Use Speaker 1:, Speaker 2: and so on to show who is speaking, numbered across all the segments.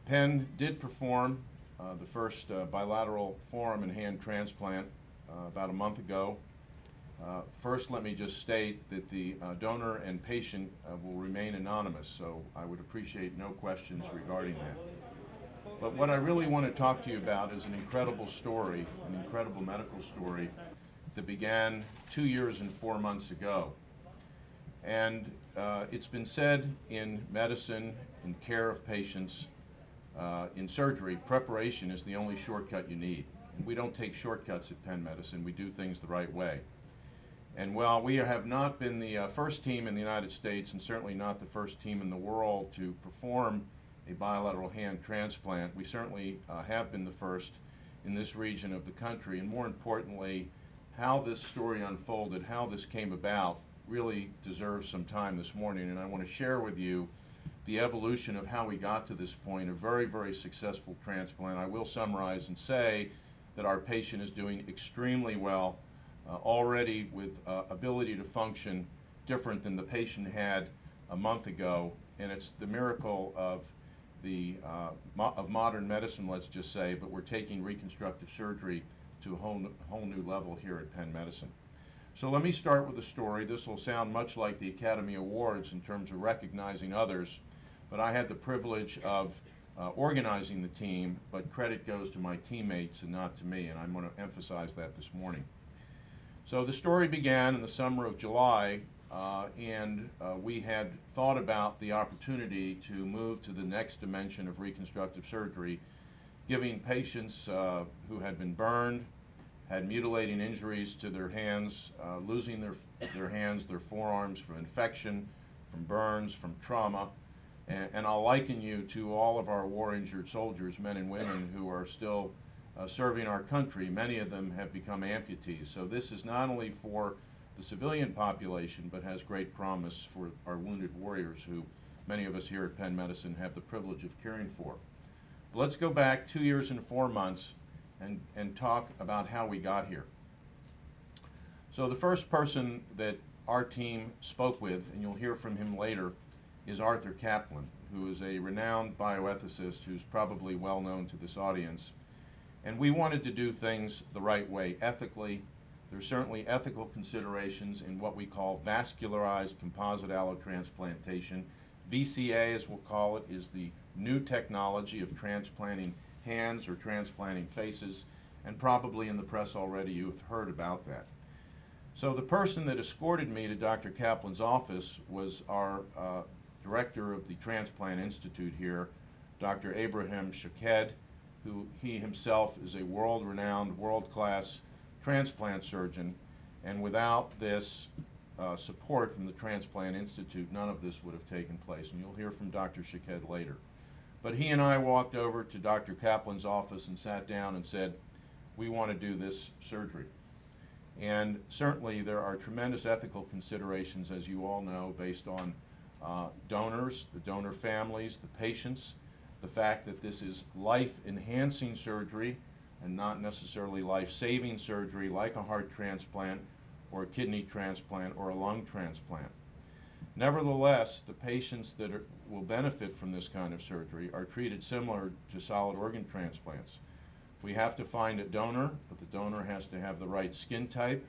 Speaker 1: Penn did perform the first bilateral forearm and hand transplant about a month ago. First, let me just state that the donor and patient will remain anonymous, so I would appreciate no questions regarding that. But what I really want to talk to you about is an incredible story, an incredible medical story that began 2 years and 4 months ago. And it's been said in medicine, in care of patients, in surgery, preparation is the only shortcut you need. And we don't take shortcuts at Penn Medicine, we do things the right way. And while we have not been the first team in the United States, and certainly not the first team in the world to perform a bilateral hand transplant, we certainly have been the first in this region of the country. And more importantly, how this story unfolded, how this came about, really deserves some time this morning. And I want to share with you the evolution of how we got to this point, a very, very successful transplant. I will summarize and say that our patient is doing extremely well, already with ability to function different than the patient had a month ago. And it's the miracle of modern medicine, let's just say, but we're taking reconstructive surgery to a whole new level here at Penn Medicine. So let me start with a story. This will sound much like the Academy Awards in terms of recognizing others, but I had the privilege of organizing the team, but credit goes to my teammates and not to me, and I'm going to emphasize that this morning. So the story began in the summer of July, and we had thought about the opportunity to move to the next dimension of reconstructive surgery, giving patients who had been burned, had mutilating injuries to their hands, losing their hands, their forearms from infection, from burns, from trauma. And I'll liken you to all of our war-injured soldiers, men and women, who are still serving our country. Many of them have become amputees. So this is not only for the civilian population, but has great promise for our wounded warriors, who many of us here at Penn Medicine have the privilege of caring for. But let's go back 2 years and 4 months and talk about how we got here. So the first person that our team spoke with, and you'll hear from him later, is Arthur Kaplan, who is a renowned bioethicist who's probably well known to this audience. And we wanted to do things the right way, ethically. There's certainly ethical considerations in what we call vascularized composite allotransplantation. VCA, as we'll call it, is the new technology of transplanting hands or transplanting faces, and probably in the press already you have heard about that. So the person that escorted me to Dr. Kaplan's office was our director of the Transplant Institute here, Dr. Abraham Shaked, who he himself is a world-renowned, world-class transplant surgeon, and without this support from the Transplant Institute, none of this would have taken place, and you'll hear from Dr. Shaked later. But he and I walked over to Dr. Kaplan's office and sat down and said, we want to do this surgery. And certainly there are tremendous ethical considerations, as you all know, based on donors, the donor families, the patients, the fact that this is life-enhancing surgery and not necessarily life-saving surgery like a heart transplant or a kidney transplant or a lung transplant. Nevertheless, the patients that will benefit from this kind of surgery are treated similar to solid organ transplants. We have to find a donor, but the donor has to have the right skin type,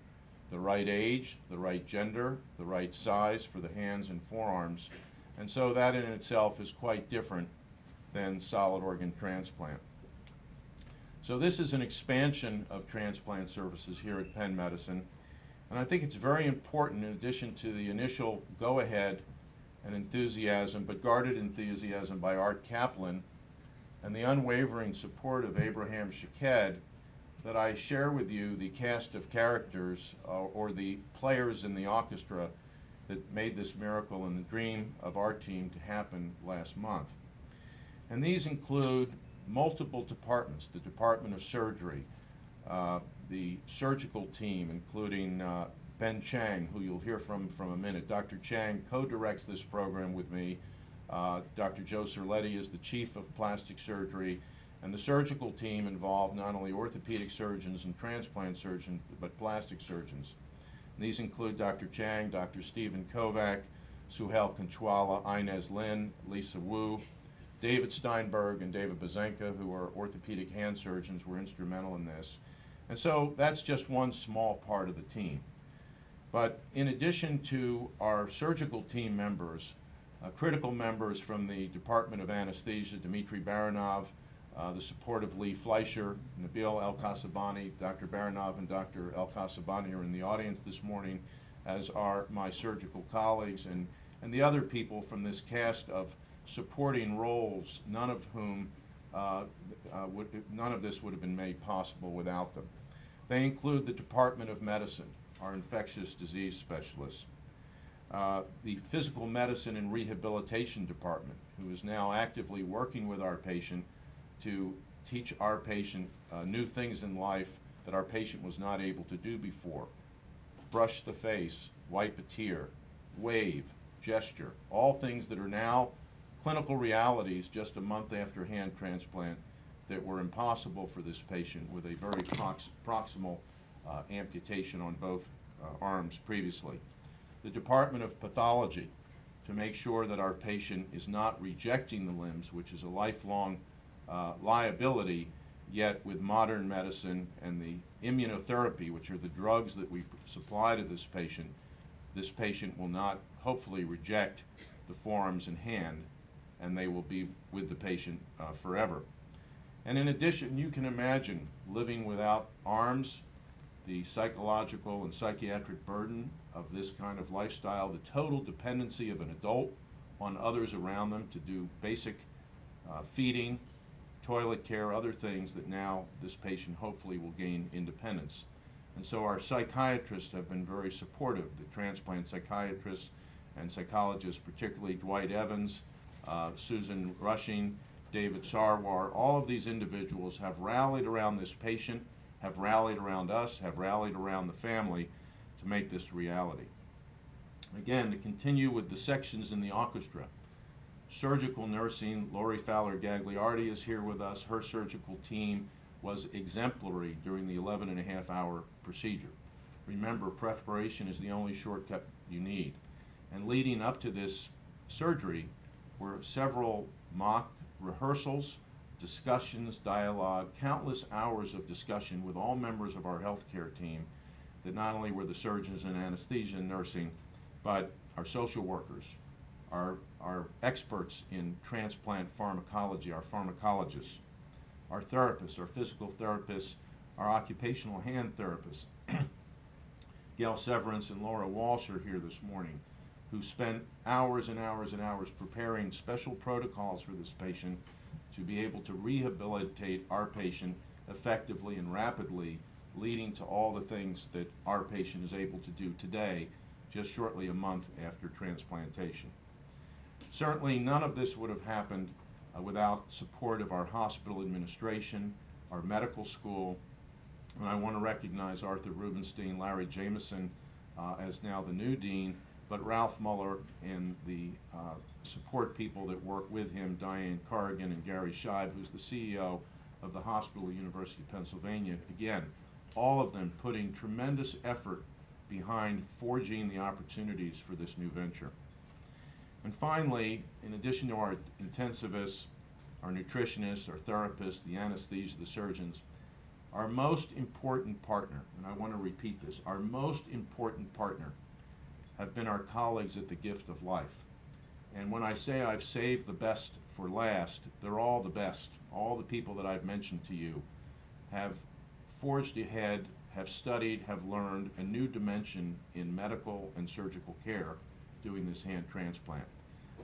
Speaker 1: the right age, the right gender, the right size for the hands and forearms, and so that in itself is quite different than solid organ transplant. So this is an expansion of transplant services here at Penn Medicine, and I think it's very important, in addition to the initial go-ahead and enthusiasm, but guarded enthusiasm by Art Kaplan and the unwavering support of Abraham Shaked, that I share with you the cast of characters or the players in the orchestra that made this miracle and the dream of our team to happen last month. And these include multiple departments: the Department of Surgery, the surgical team, including Ben Chang, who you'll hear from a minute. Dr. Chang co-directs this program with me. Dr. Joe Cerletti is the chief of plastic surgery, and the surgical team involved not only orthopedic surgeons and transplant surgeons, but plastic surgeons. And these include Dr. Chang, Dr. Stephen Kovac, Suhail Kanchwala, Inez Lin, Lisa Wu, David Steinberg and David Bazenka, who are orthopedic hand surgeons, were instrumental in this. And so that's just one small part of the team. But in addition to our surgical team members, critical members from the Department of Anesthesia, Dmitry Baranov, the support of Lee Fleischer, Nabil El-Kasabani. Dr. Baranov and Dr. El-Kasabani are in the audience this morning, as are my surgical colleagues and the other people from this cast of supporting roles, none of this would have been made possible without them. They include the Department of Medicine, our infectious disease specialists, the Physical Medicine and Rehabilitation Department, who is now actively working with our patient to teach our patient new things in life that our patient was not able to do before. Brush the face, wipe a tear, wave, gesture, all things that are now clinical realities just a month after hand transplant that were impossible for this patient with a very proximal amputation on both arms previously. The Department of Pathology, to make sure that our patient is not rejecting the limbs, which is a lifelong liability, yet with modern medicine and the immunotherapy, which are the drugs that we supply to this patient will not hopefully reject the forearms and hand, and they will be with the patient forever. And in addition, you can imagine living without arms, the psychological and psychiatric burden of this kind of lifestyle, the total dependency of an adult on others around them to do basic feeding, toilet care, other things that now this patient hopefully will gain independence. And so our psychiatrists have been very supportive, the transplant psychiatrists and psychologists, particularly Dwight Evans, Susan Rushing, David Sarwar. All of these individuals have rallied around this patient, have rallied around us, have rallied around the family to make this reality. Again, to continue with the sections in the orchestra, surgical nursing, Lori Fowler Gagliardi is here with us. Her surgical team was exemplary during the 11.5-hour procedure. Remember, preparation is the only shortcut you need. And leading up to this surgery were several mock rehearsals, discussions, dialogue, countless hours of discussion with all members of our healthcare team that not only were the surgeons in anesthesia and nursing, but our social workers, our experts in transplant pharmacology, our pharmacologists, our therapists, our physical therapists, our occupational hand therapists. Gail Severance and Laura Walsh are here this morning, who spent hours and hours and hours preparing special protocols for this patient to be able to rehabilitate our patient effectively and rapidly, leading to all the things that our patient is able to do today, just shortly a month after transplantation. Certainly none of this would have happened without support of our hospital administration, our medical school, and I want to recognize Arthur Rubenstein, Larry Jameson as now the new dean, but Ralph Muller and the support people that work with him, Diane Corrigan and Gary Scheib, who's the CEO of the Hospital of University of Pennsylvania. Again, all of them putting tremendous effort behind forging the opportunities for this new venture. And finally, in addition to our intensivists, our nutritionists, our therapists, the anesthesia, the surgeons, our most important partner, and I want to repeat this, our most important partner have been our colleagues at the Gift of Life. And when I say I've saved the best for last, they're all the best. All the people that I've mentioned to you have forged ahead, have studied, have learned a new dimension in medical and surgical care doing this hand transplant.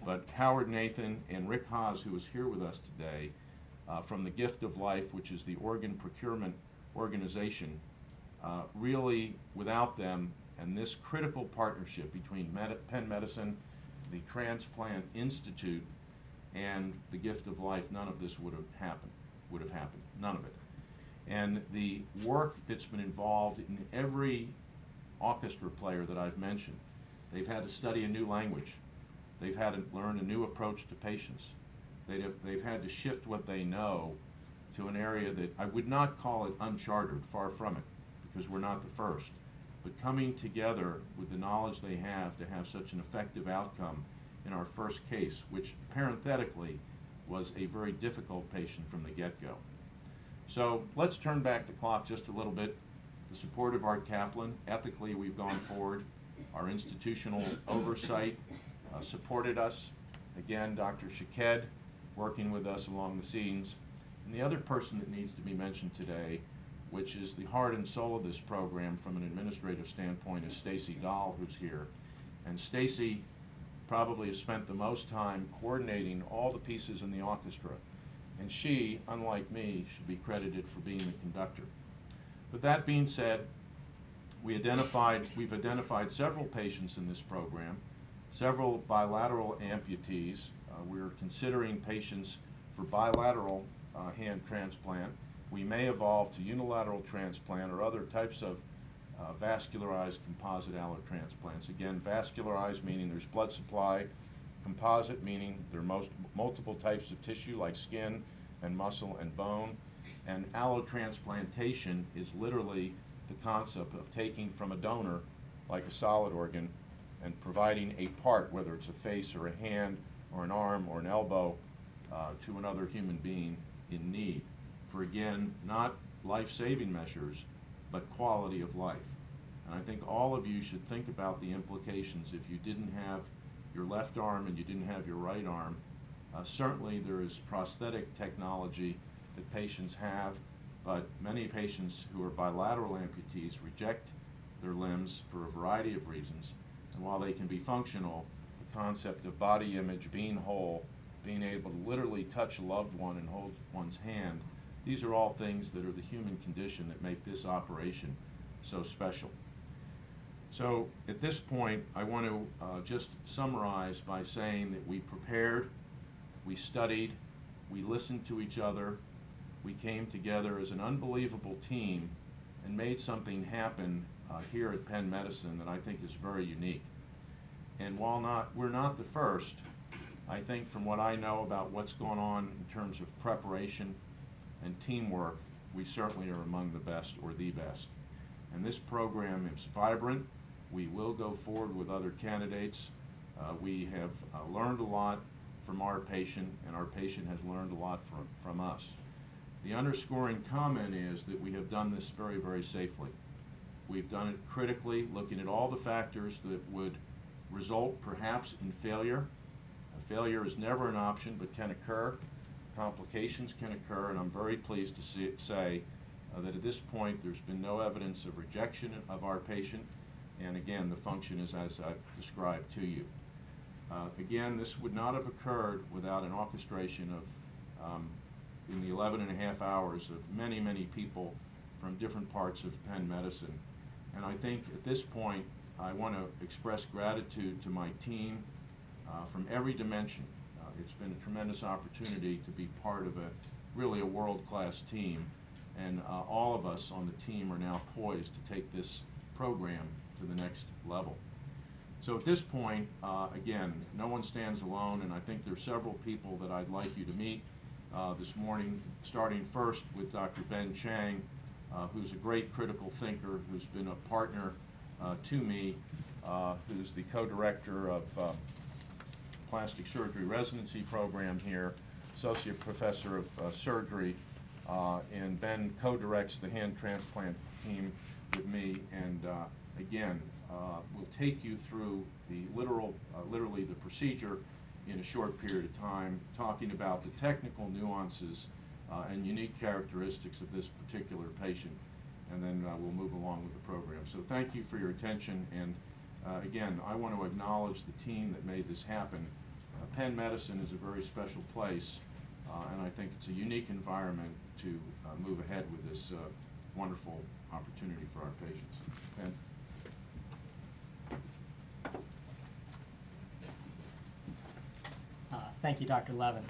Speaker 1: But Howard Nathan and Rick Haas, who is here with us today, from the Gift of Life, which is the organ procurement organization, really without them and this critical partnership between Penn Medicine, the Transplant Institute, and the Gift of Life, none of this would have happened, none of it. And the work that's been involved in every orchestra player that I've mentioned, they've had to study a new language. They've had to learn a new approach to patients. They've had to shift what they know to an area that I would not call it uncharted, far from it, because we're not the first. But coming together with the knowledge they have to have such an effective outcome in our first case, which parenthetically was a very difficult patient from the get-go. So let's turn back the clock just a little bit. The support of Art Kaplan, ethically we've gone forward. Our institutional oversight supported us. Again, Dr. Shaked working with us along the scenes. And the other person that needs to be mentioned today, which is the heart and soul of this program from an administrative standpoint, is Stacy Dahl, who's here. And Stacy probably has spent the most time coordinating all the pieces in the orchestra. And she, unlike me, should be credited for being the conductor. But that being said, we've identified several patients in this program, several bilateral amputees. We're considering patients for bilateral hand transplant. We may evolve to unilateral transplant or other types of vascularized composite allotransplants. Again, vascularized meaning there's blood supply, composite meaning there are multiple types of tissue like skin and muscle and bone, and allotransplantation is literally the concept of taking from a donor, like a solid organ, and providing a part, whether it's a face or a hand or an arm or an elbow, to another human being in need, for again, not life-saving measures, but quality of life. And I think all of you should think about the implications if you didn't have your left arm and you didn't have your right arm. Certainly there is prosthetic technology that patients have, but many patients who are bilateral amputees reject their limbs for a variety of reasons. And while they can be functional, the concept of body image, being whole, being able to literally touch a loved one and hold one's hand, these are all things that are the human condition that make this operation so special. So at this point, I want to just summarize by saying that we prepared, we studied, we listened to each other, we came together as an unbelievable team and made something happen here at Penn Medicine that I think is very unique. And while we're not the first, I think from what I know about what's going on in terms of preparation and teamwork, we certainly are among the best or the best. And this program is vibrant. We will go forward with other candidates. We have learned a lot from our patient, and our patient has learned a lot from us. The underscoring comment is that we have done this very, very safely. We've done it critically, looking at all the factors that would result perhaps in failure. Failure is never an option, but can occur. Complications can occur, and I'm very pleased to say that at this point there's been no evidence of rejection of our patient, and again, the function is as I've described to you. Again, this would not have occurred without an orchestration of, in the 11 and a half hours, of many, many people from different parts of Penn Medicine. And I think at this point, I want to express gratitude to my team from every dimension. It's been a tremendous opportunity to be part of really a world-class team, and all of us on the team are now poised to take this program to the next level. So at this point, again, no one stands alone, and I think there are several people that I'd like you to meet this morning, starting first with Dr. Ben Chang, who's a great critical thinker, who's been a partner to me, who's the co-director of plastic surgery residency program here, associate professor of surgery, and Ben co-directs the hand transplant team with me, and again, will take you through the literally the procedure in a short period of time, talking about the technical nuances and unique characteristics of this particular patient, and then we'll move along with the program. So thank you for your attention, and again, I want to acknowledge the team that made this happen. Penn Medicine is a very special place, and I think it's a unique environment to move ahead with this wonderful opportunity for our patients. Penn?
Speaker 2: Thank you, Dr. Levin.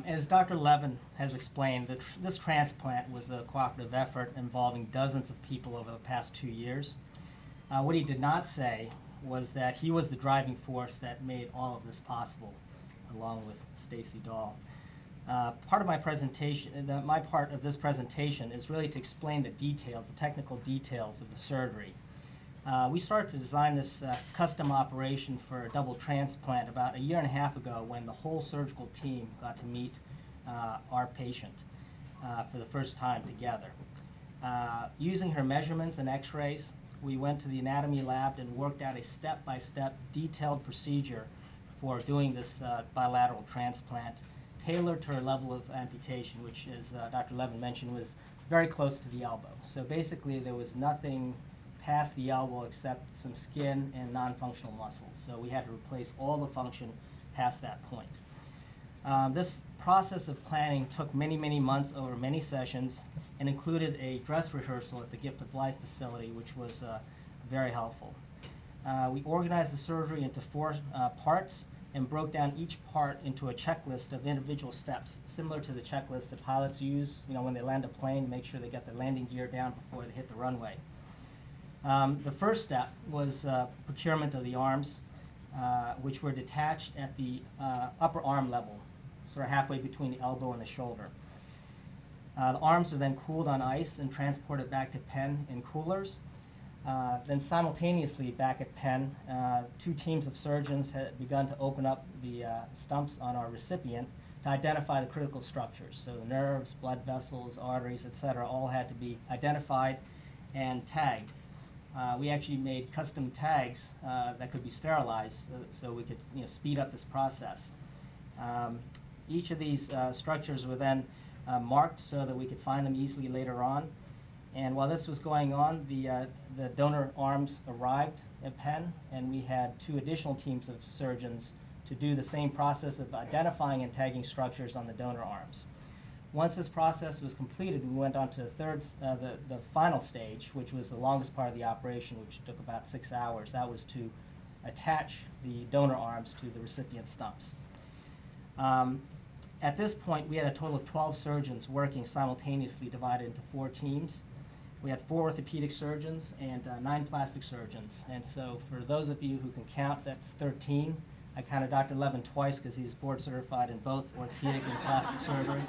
Speaker 2: As Dr. Levin has explained, this transplant was a cooperative effort involving dozens of people over the past 2 years. What he did not say was that he was the driving force that made all of this possible, along with Stacy Dahl. Part of my presentation, my part of this presentation is really to explain the details, the technical details of the surgery. We started to design this custom operation for a double transplant about a year and a half ago when the whole surgical team got to meet our patient for the first time together. Using her measurements and x-rays, we went to the anatomy lab and worked out a step-by-step detailed procedure for doing this bilateral transplant, tailored to her level of amputation, which, as Dr. Levin mentioned, was very close to the elbow. So basically there was nothing past the elbow except some skin and non-functional muscles. So we had to replace all the function past that point. This process of planning took many, many months over many sessions and included a dress rehearsal at the Gift of Life facility, which was very helpful. We organized the surgery into 4 parts and broke down each part into a checklist of individual steps, similar to the checklist that pilots use, when they land a plane to make sure they get the landing gear down before they hit the runway. The first step was procurement of the arms, which were detached at the upper arm level, sort of halfway between the elbow and the shoulder. The arms are then cooled on ice and transported back to Penn in coolers. Then simultaneously back at Penn, 2 teams of surgeons had begun to open up the stumps on our recipient to identify the critical structures. So the nerves, blood vessels, arteries, etc., all had to be identified and tagged. We actually made custom tags that could be sterilized so we could speed up this process. Each of these structures were then marked so that we could find them easily later on. And while this was going on, the donor arms arrived at Penn, and we had 2 additional teams of surgeons to do the same process of identifying and tagging structures on the donor arms. Once this process was completed, we went on to the final stage, which was the longest part of the operation, which took about 6 hours. That was to attach the donor arms to the recipient stumps. At this point, we had a total of 12 surgeons working simultaneously, divided into 4 teams. We had 4 orthopedic surgeons and 9 plastic surgeons. And so for those of you who can count, that's 13. I counted Dr. Levin twice because he's board certified in both orthopedic and plastic surgery.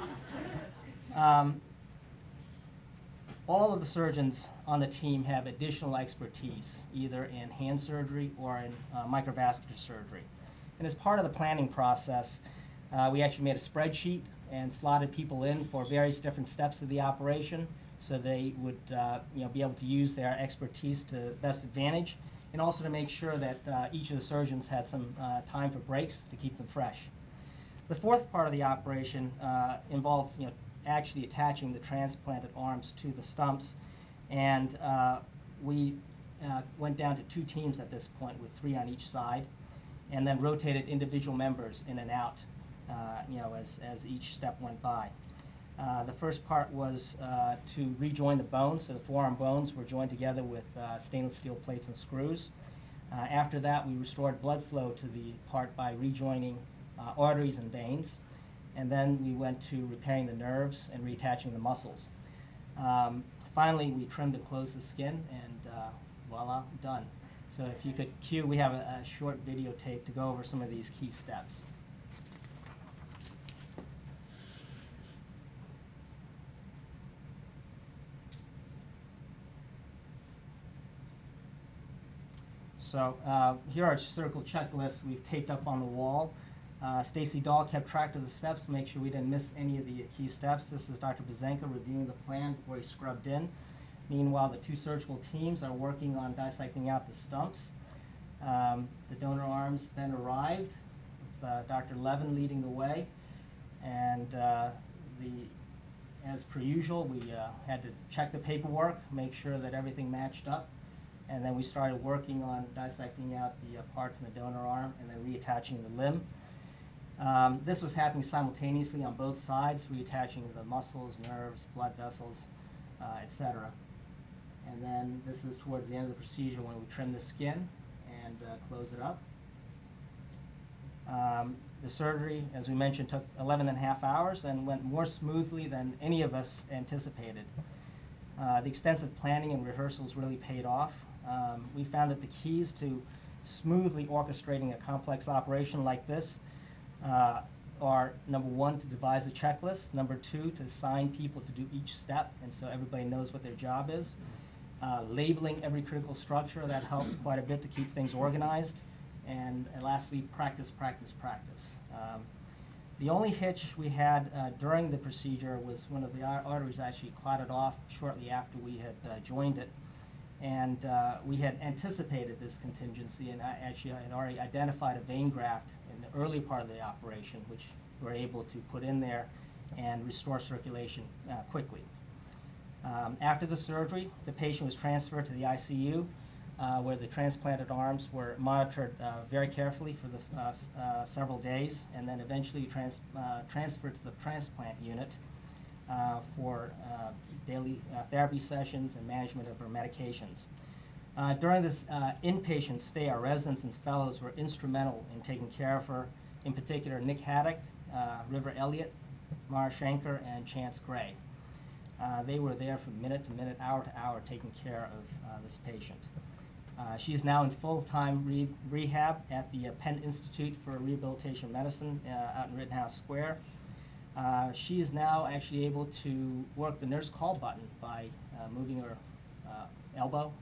Speaker 2: All of the surgeons on the team have additional expertise, either in hand surgery or in microvascular surgery. And as part of the planning process, we actually made a spreadsheet and slotted people in for various different steps of the operation so they would be able to use their expertise to best advantage, and also to make sure that each of the surgeons had some time for breaks to keep them fresh. The 4th part of the operation involved actually attaching the transplanted arms to the stumps, and we went down to 2 teams at this point with 3 on each side, and then rotated individual members in and out as each step went by. The first part was to rejoin the bones, so the forearm bones were joined together with stainless steel plates and screws. After that, we restored blood flow to the part by rejoining arteries and veins, and then we went to repairing the nerves and reattaching the muscles. Finally, we trimmed and closed the skin, and voila, done. So if you could cue, we have a short videotape to go over some of these key steps. So here are our surgical checklists we've taped up on the wall. Stacy Dahl kept track of the steps to make sure we didn't miss any of the key steps. This is Dr. Bazenka reviewing the plan before he scrubbed in. Meanwhile, the 2 surgical teams are working on dissecting out the stumps. The donor arms then arrived, with Dr. Levin leading the way. And as per usual, we had to check the paperwork, make sure that everything matched up. And then we started working on dissecting out the parts in the donor arm and then reattaching the limb. This was happening simultaneously on both sides, reattaching the muscles, nerves, blood vessels, etc. And then this is towards the end of the procedure when we trim the skin and close it up. The surgery, as we mentioned, took 11 and a half hours and went more smoothly than any of us anticipated. The extensive planning and rehearsals really paid off. We found that the keys to smoothly orchestrating a complex operation like this are, number 1, to devise a checklist, number 2, to assign people to do each step, and so everybody knows what their job is, labeling every critical structure. That helped quite a bit to keep things organized. And lastly, practice, practice, practice. The only hitch we had during the procedure was one of the arteries actually clotted off shortly after we had joined it. And we had anticipated this contingency, and I had already identified a vein graft in the early part of the operation, which we were able to put in there and restore circulation quickly. After the surgery, the patient was transferred to the ICU, where the transplanted arms were monitored very carefully for the several days, and then eventually transferred to the transplant unit for daily therapy sessions and management of her medications. During this inpatient stay, our residents and fellows were instrumental in taking care of her, in particular Nick Haddock, River Elliott, Mara Schenker, and Chance Gray. They were there from minute to minute, hour to hour, taking care of this patient. She is now in full-time rehab at the Penn Institute for Rehabilitation Medicine out in Rittenhouse Square. She is now actually able to work the nurse call button by moving her elbow.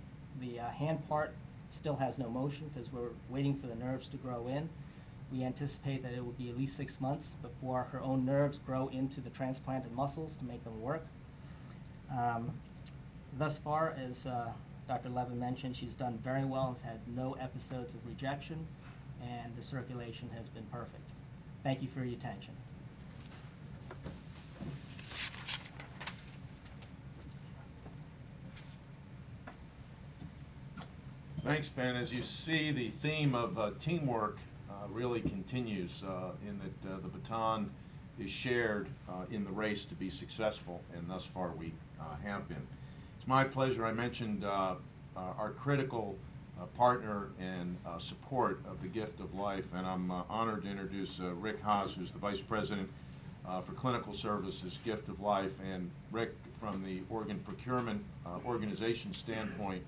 Speaker 2: The hand part still has no motion because we're waiting for the nerves to grow in. We anticipate that it will be at least 6 months before her own nerves grow into the transplanted muscles to make them work. Thus far, as Dr. Levin mentioned, she's done very well and has had no episodes of rejection, and the circulation has been perfect. Thank you for your attention.
Speaker 1: Thanks, Ben. As you see, the theme of teamwork really continues in that the baton is shared in the race to be successful, and thus far we have been. It's my pleasure. I mentioned our critical partner and support of the Gift of Life, and I'm honored to introduce Rick Haas, who's the Vice President for Clinical Services, Gift of Life, and Rick, from the organ procurement organization standpoint,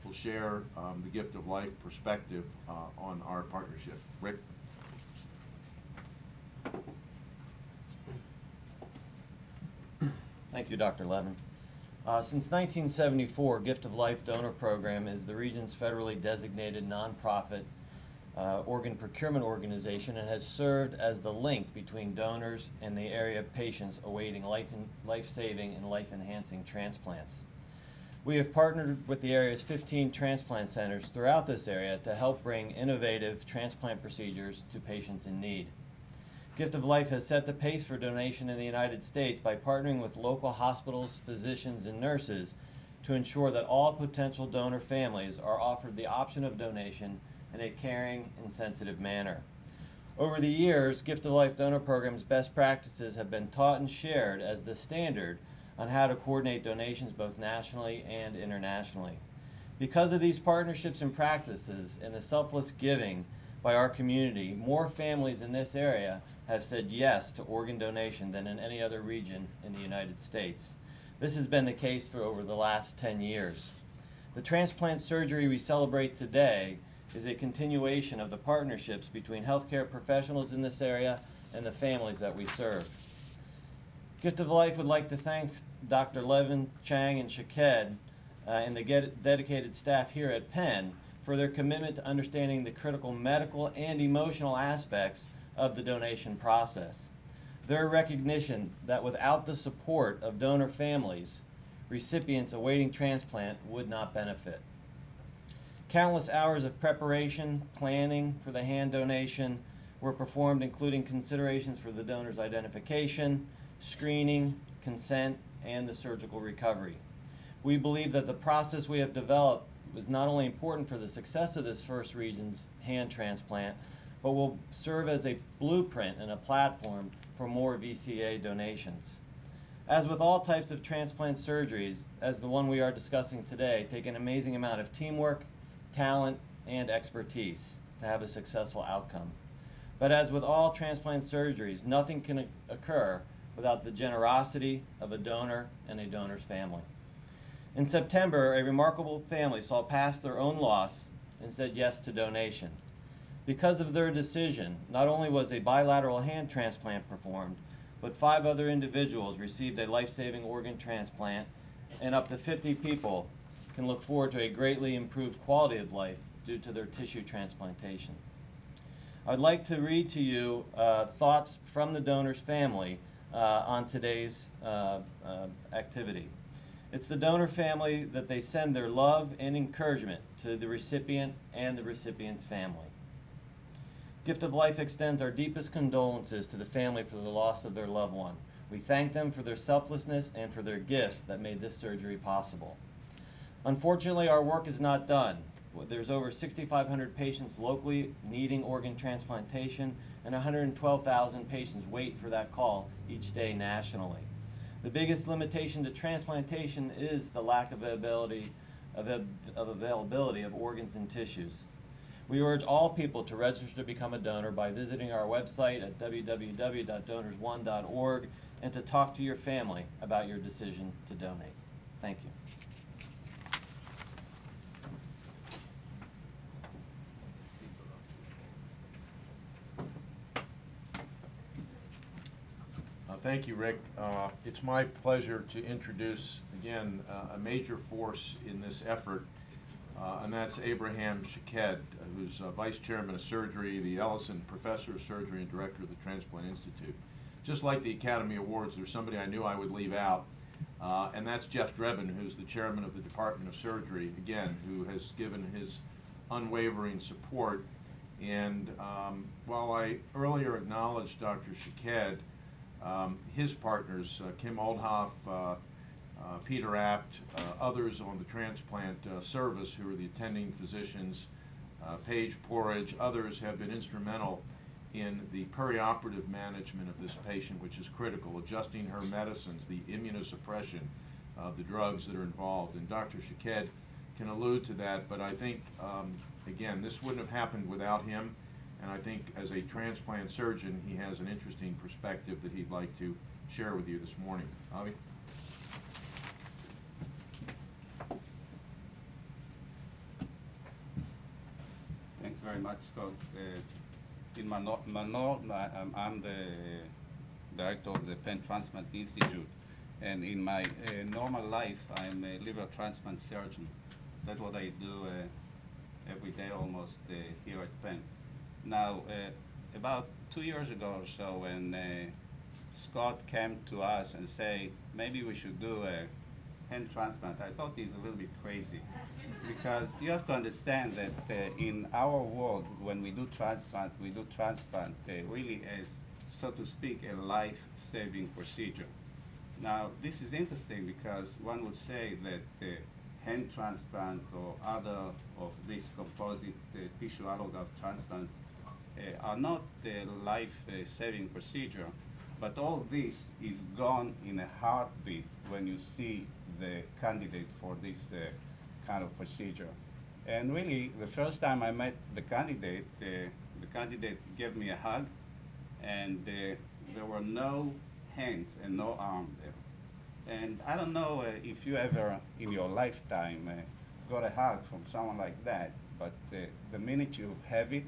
Speaker 1: will share the Gift of Life perspective on our partnership. Rick?
Speaker 3: Thank you, Dr. Levin. Since 1974, Gift of Life Donor Program is the region's federally designated nonprofit organ procurement organization and has served as the link between donors and the area of patients awaiting life-saving and life-enhancing transplants. We have partnered with the area's 15 transplant centers throughout this area to help bring innovative transplant procedures to patients in need. Gift of Life has set the pace for donation in the United States by partnering with local hospitals, physicians, and nurses to ensure that all potential donor families are offered the option of donation in a caring and sensitive manner. Over the years, Gift of Life Donor Program's best practices have been taught and shared as the standard on how to coordinate donations both nationally and internationally. Because of these partnerships and practices and the selfless giving by our community, more families in this area have said yes to organ donation than in any other region in the United States. This has been the case for over the last 10 years. The transplant surgery we celebrate today is a continuation of the partnerships between healthcare professionals in this area and the families that we serve. Gift of Life would like to thank Dr. Levin, Chang, and Shaked and the dedicated staff here at Penn for their commitment to understanding the critical medical and emotional aspects of the donation process. Their recognition that without the support of donor families, recipients awaiting transplant would not benefit. Countless hours of preparation, planning for the hand donation were performed, including considerations for the donor's identification, screening, consent, and the surgical recovery. We believe that the process we have developed was not only important for the success of this first region's hand transplant, but will serve as a blueprint and a platform for more VCA donations. As with all types of transplant surgeries, as the one we are discussing today, take an amazing amount of teamwork, talent, and expertise to have a successful outcome. But as with all transplant surgeries, nothing can occur without the generosity of a donor and a donor's family. In September, a remarkable family saw past their own loss and said yes to donation. Because of their decision, not only was a bilateral hand transplant performed, but 5 other individuals received a life-saving organ transplant, and up to 50 people can look forward to a greatly improved quality of life due to their tissue transplantation. I'd like to read to you thoughts from the donor's family on today's activity. It's the donor family that they send their love and encouragement to the recipient and the recipient's family. Gift of Life extends our deepest condolences to the family for the loss of their loved one. We thank them for their selflessness and for their gifts that made this surgery possible. Unfortunately, our work is not done. There's over 6,500 patients locally needing organ transplantation, and 112,000 patients wait for that call each day nationally. The biggest limitation to transplantation is the lack of availability of organs and tissues. We urge all people to register to become a donor by visiting our website at www.donors1.org and to talk to your family about your decision to donate. Thank you.
Speaker 1: Thank you, Rick. It's my pleasure to introduce, again, a major force in this effort, and that's Abraham Shaked, who's Vice Chairman of Surgery, the Ellison Professor of Surgery, and Director of the Transplant Institute. Just like the Academy Awards, there's somebody I knew I would leave out, and that's Jeff Drebin, who's the Chairman of the Department of Surgery, again, who has given his unwavering support. And while I earlier acknowledged Dr. Shaked, his partners, Kim Oldhoff, Peter Apt, others on the transplant service who are the attending physicians, Paige Porridge, others have been instrumental in the perioperative management of this patient, which is critical, adjusting her medicines, the immunosuppression, the drugs that are involved. And Dr. Shaked can allude to that, but I think, again, this wouldn't have happened without him. And I think as a transplant surgeon, he has an interesting perspective that he'd like to share with you this morning. Avi?
Speaker 4: Thanks very much, Scott. In my I'm the director of the Penn Transplant Institute. And in my normal life, I'm a liver transplant surgeon. That's what I do every day almost here at Penn. Now, about 2 years ago or so, when Scott came to us and said, maybe we should do a hand transplant, I thought he's a little bit crazy. Because you have to understand that in our world, when we do transplant really as, so to speak, a life-saving procedure. Now, this is interesting because one would say that hand transplant or other of these composite tissue allograft transplants are not a life-saving procedure, but all this is gone in a heartbeat when you see the candidate for this kind of procedure. And really, the first time I met the candidate gave me a hug, and there were no hands and no arm there. And I don't know if you ever in your lifetime got a hug from someone like that, but the minute you have it,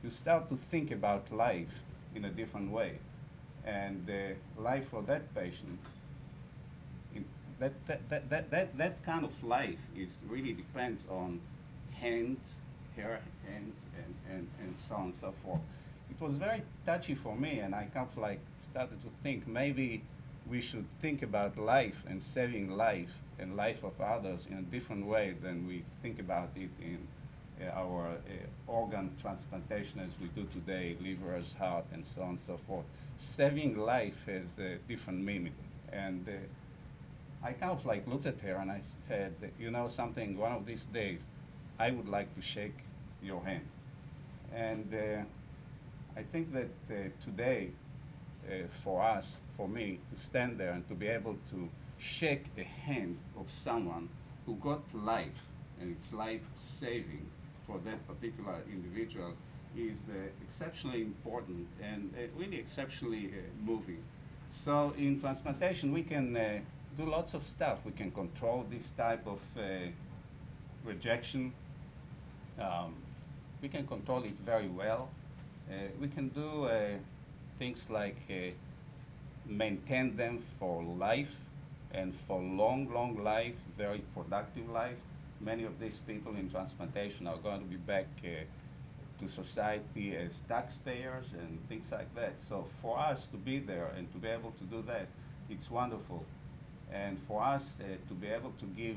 Speaker 4: you start to think about life in a different way. And life for that patient, that kind of life is really depends on hands, hands, and so on and so forth. It was very touchy for me, and I kind of like started to think maybe we should think about life and saving life and life of others in a different way than we think about it in our organ transplantation as we do today, livers, heart, and so on and so forth. Saving life has a different meaning. And I kind of like looked at her and I said, you know something, one of these days, I would like to shake your hand. And I think that today, for us, for me, to stand there and to be able to shake a hand of someone who got life, and it's life-saving for that particular individual, is exceptionally important and really exceptionally moving. So in transplantation, we can do lots of stuff. We can control this type of rejection. We can control it very well. We can do things like maintain them for life and for long, long life, very productive life. many of these people in transplantation are going to be back to society as taxpayers and things like that. So for us to be there and to be able to do that, it's wonderful. And for us to be able to give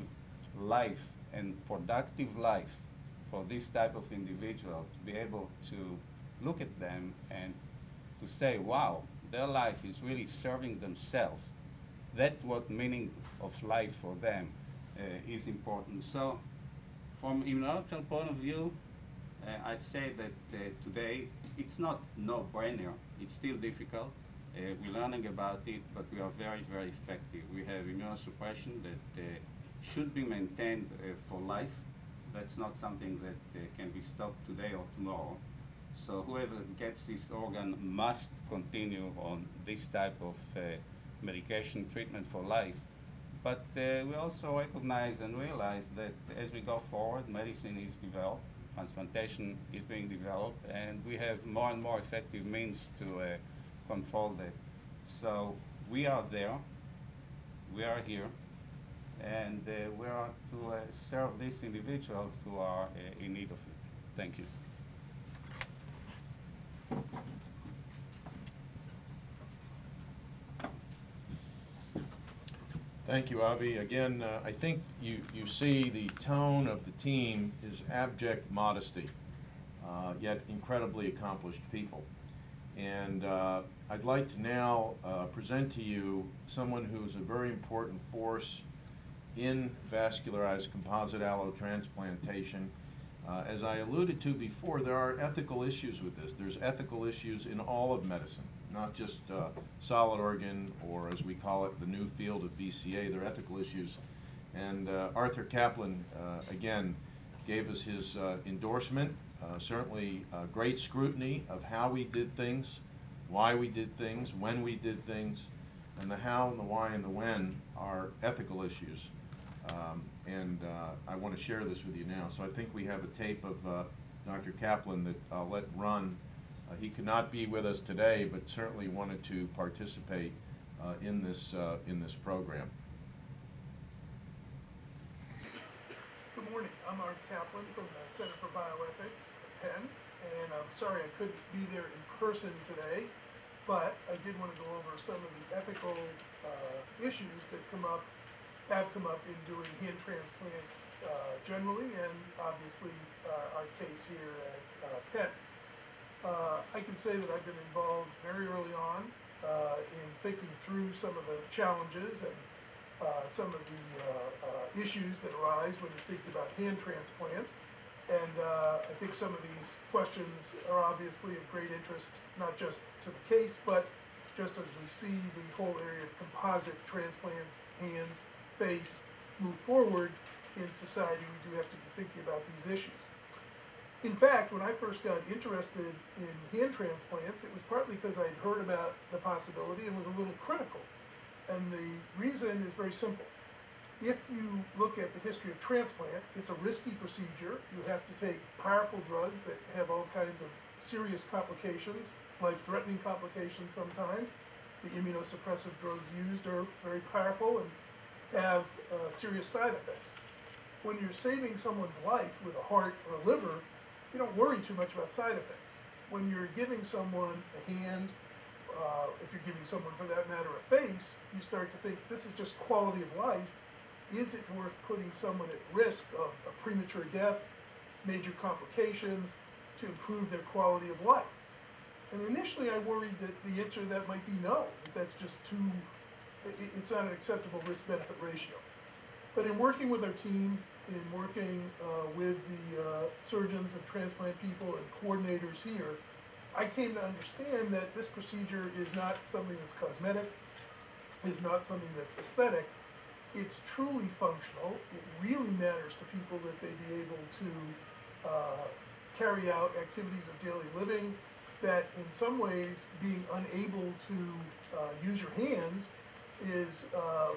Speaker 4: life and productive life for this type of individual, to be able to look at them and to say, wow, their life is really serving themselves. That's what meaning of life for them is important. So from immunological point of view, I'd say that today it's not no-brainer. It's still difficult. We're learning about it, but we are very, very effective. We have immunosuppression that should be maintained for life. That's not something that can be stopped today or tomorrow. So whoever gets this organ must continue on this type of medication treatment for life. But we also recognize and realize that as we go forward, medicine is developed, transplantation is being developed, and we have more and more effective means to control that. So we are there, we are here, and we are to serve these individuals who are in need of it. Thank you.
Speaker 1: Thank you, Avi. Again, I think you see the tone of the team is abject modesty, yet incredibly accomplished people. And I'd like to now present to you someone who's a very important force in vascularized composite allotransplantation. As I alluded to before, there are ethical issues with this. There's ethical issues in all of medicine, not just solid organ, or as we call it, the new field of VCA. There are ethical issues. And Arthur Kaplan, again, gave us his endorsement. Certainly great scrutiny of how we did things, why we did things, when we did things, and the how and the why and the when are ethical issues. And I want to share this with you now. So I think we have a tape of Dr. Kaplan that I'll let run. He could not be with us today, but certainly wanted to participate in this program.
Speaker 5: Good morning. I'm Art Kaplan from the Center for Bioethics at Penn, and I'm sorry I couldn't be there in person today, but I did want to go over some of the ethical issues that have come up in doing hand transplants generally, and obviously our case here at Penn. I can say that I've been involved very early on in thinking through some of the challenges and some of the issues that arise when you think about hand transplant. And I think some of these questions are obviously of great interest, not just to the case, but just as we see the whole area of composite transplants, hands, face, move forward in society, we do have to be thinking about these issues. In fact, when I first got interested in hand transplants, it was partly because I'd heard about the possibility and was a little critical. And the reason is very simple. If you look at the history of transplant, it's a risky procedure. You have to take powerful drugs that have all kinds of serious complications, life-threatening complications sometimes. The immunosuppressive drugs used are very powerful and have serious side effects. When you're saving someone's life with a heart or a liver, you don't worry too much about side effects. When you're giving someone a hand, if you're giving someone, for that matter, a face, you start to think, this is just quality of life. Is it worth putting someone at risk of a premature death, major complications, to improve their quality of life? And initially I worried that the answer to that might be no, that that's just too, it's not an acceptable risk-benefit ratio. But in working with our team, in working with the surgeons and transplant people and coordinators here, I came to understand that this procedure is not something that's cosmetic, is not something that's aesthetic. It's truly functional. It really matters to people that they be able to carry out activities of daily living, that in some ways being unable to use your hands is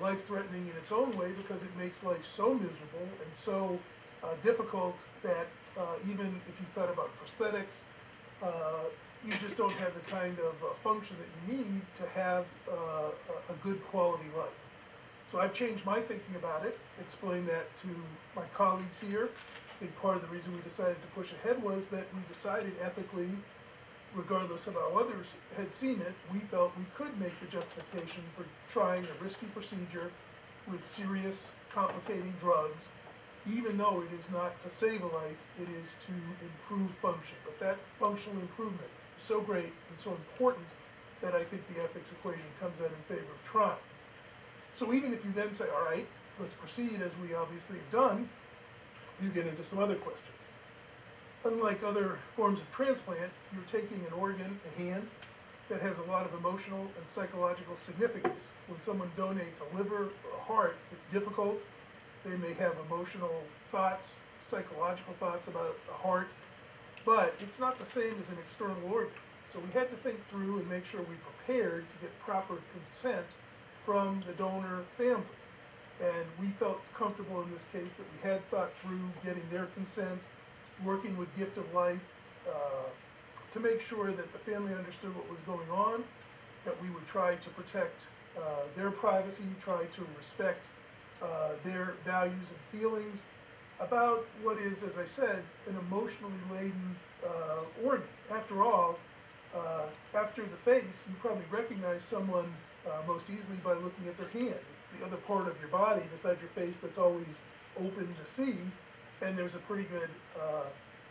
Speaker 5: life-threatening in its own way, because it makes life so miserable and so difficult that even if you thought about prosthetics, you just don't have the kind of function that you need to have a good quality life. So I've changed my thinking about it, explained that to my colleagues here. I think part of the reason we decided to push ahead was that we decided ethically, regardless of how others had seen it, we felt we could make the justification for trying a risky procedure with serious, complicating drugs, even though it is not to save a life, it is to improve function. But that functional improvement is so great and so important that I think the ethics equation comes out in favor of trying. So even if you then say, all right, let's proceed as we obviously have done, you get into some other questions. Unlike other forms of transplant, you're taking an organ, a hand, that has a lot of emotional and psychological significance. When someone donates a liver or a heart, it's difficult. They may have emotional thoughts, psychological thoughts about the heart, but it's not the same as an external organ. So we had to think through and make sure we prepared to get proper consent from the donor family. And we felt comfortable in this case that we had thought through getting their consent, working with Gift of Life, to make sure that the family understood what was going on, that we would try to protect their privacy, try to respect their values and feelings about what is, as I said, an emotionally laden organ. After all, after the face, you probably recognize someone most easily by looking at their hand. It's the other part of your body besides your face that's always open to see, and there's a pretty good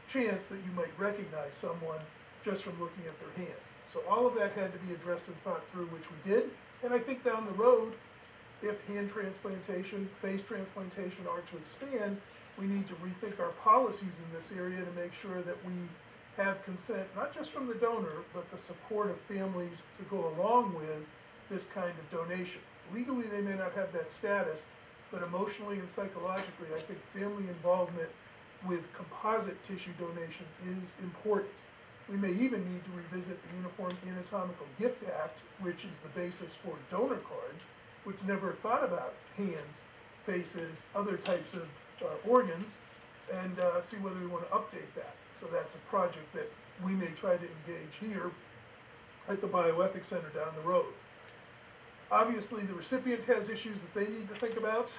Speaker 5: chance that you might recognize someone just from looking at their hand. So all of that had to be addressed and thought through, which we did. And I think down the road, if hand transplantation, face transplantation are to expand, we need to rethink our policies in this area to make sure that we have consent, not just from the donor, but the support of families to go along with this kind of donation. Legally, they may not have that status, but emotionally and psychologically, I think family involvement with composite tissue donation is important. We may even need to revisit the Uniform Anatomical Gift Act, which is the basis for donor cards, which never thought about hands, faces, other types of organs, and see whether we want to update that. So that's a project that we may try to engage here at the Bioethics Center down the road. Obviously, the recipient has issues that they need to think about.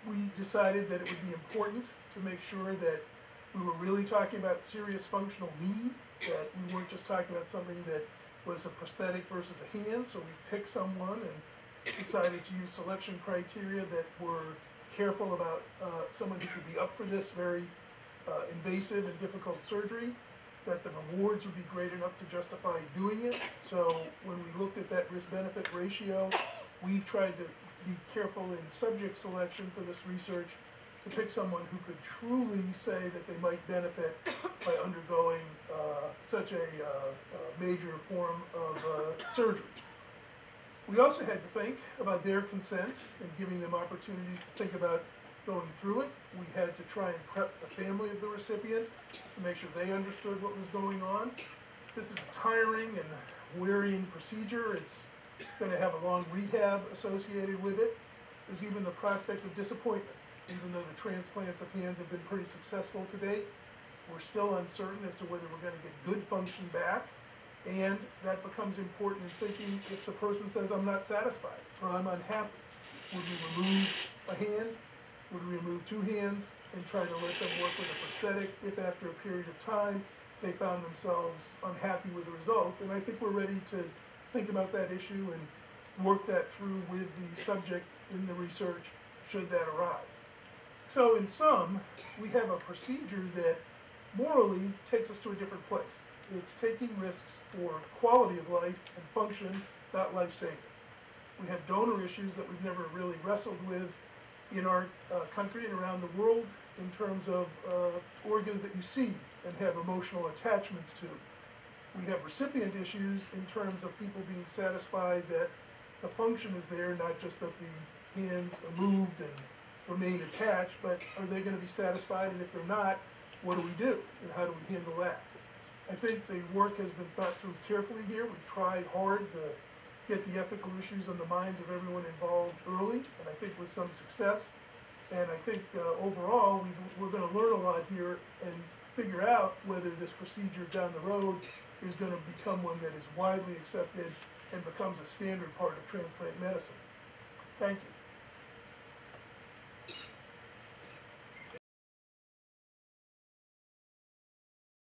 Speaker 5: We decided that it would be important to make sure that we were really talking about serious functional need, that we weren't just talking about something that was a prosthetic versus a hand. So we picked someone and decided to use selection criteria that were careful about someone who could be up for this very invasive and difficult surgery, that the rewards would be great enough to justify doing it. So when we looked at that risk-benefit ratio, we've tried to be careful in subject selection for this research to pick someone who could truly say that they might benefit by undergoing such a major form of surgery. We also had to think about their consent and giving them opportunities to think about going through it. We had to try and prep the family of the recipient to make sure they understood what was going on. This is a tiring and wearying procedure. It's going to have a long rehab associated with it. There's even the prospect of disappointment. Even though the transplants of hands have been pretty successful to date, we're still uncertain as to whether we're going to get good function back. And that becomes important in thinking if the person says, I'm not satisfied or I'm unhappy. Would we remove a hand? Would we remove two hands and try to let them work with a prosthetic if after a period of time they found themselves unhappy with the result? And I think we're ready to think about that issue and work that through with the subject in the research should that arise. So in sum, we have a procedure that morally takes us to a different place. It's taking risks for quality of life and function, not life-saving. We have donor issues that we've never really wrestled with in our country and around the world in terms of organs that you see and have emotional attachments to. We have recipient issues in terms of people being satisfied that the function is there, not just that the hands are moved and remain attached, but are they going to be satisfied? And if they're not, what do we do? And how do we handle that? I think the work has been thought through carefully here. We've tried hard to get the ethical issues on the minds of everyone involved early, and I think with some success. And I think overall, we're going to learn a lot here and figure out whether this procedure down the road is going to become one that is widely accepted and becomes a standard part of transplant medicine. Thank you.